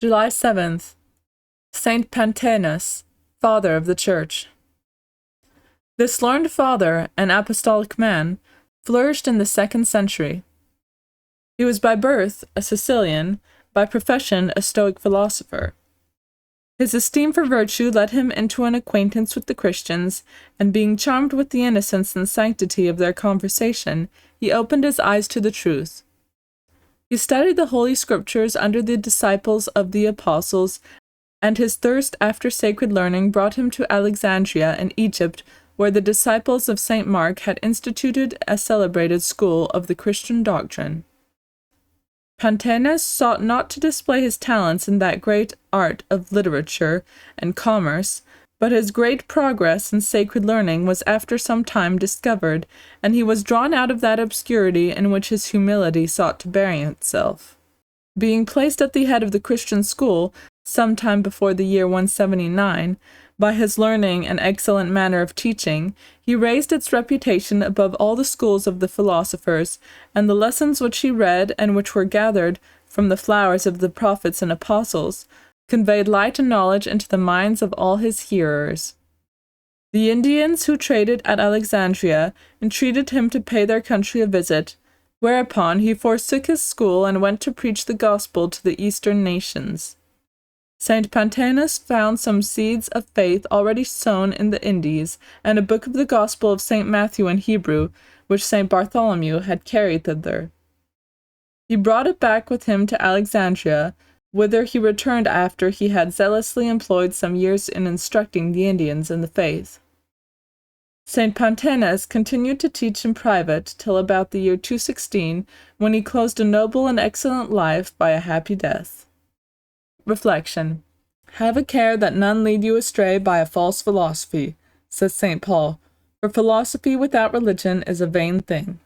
July 7th. Saint Pantaenus, Father of the Church. This learned father, an apostolic man, flourished in the 2nd century. He was by birth a Sicilian, by profession a Stoic philosopher. His esteem for virtue led him into an acquaintance with the Christians, and being charmed with the innocence and sanctity of their conversation, he opened his eyes to the truth. He studied the Holy Scriptures under the disciples of the apostles, and his thirst after sacred learning brought him to Alexandria in Egypt, where the disciples of St. Mark had instituted a celebrated school of the Christian doctrine. Pantaenus sought not to display his talents in that great art of literature and commerce, but his great progress in sacred learning was after some time discovered, and he was drawn out of that obscurity in which his humility sought to bury itself. Being placed at the head of the Christian school, some time before the year 179, by his learning and excellent manner of teaching, he raised its reputation above all the schools of the philosophers, and the lessons which he read and which were gathered from the flowers of the prophets and apostles conveyed light and knowledge into the minds of all his hearers. The Indians who traded at Alexandria entreated him to pay their country a visit, whereupon he forsook his school and went to preach the gospel to the eastern nations. Saint Pantaenus found some seeds of faith already sown in the Indies, and a book of the Gospel of St. Matthew in Hebrew, which St. Bartholomew had carried thither. He brought it back with him to Alexandria, whither he returned after he had zealously employed some years in instructing the Indians in the faith. St. Pantaenus continued to teach in private till about the year 216, when he closed a noble and excellent life by a happy death. Reflection. Have a care that none lead you astray by a false philosophy, says St. Paul, for philosophy without religion is a vain thing.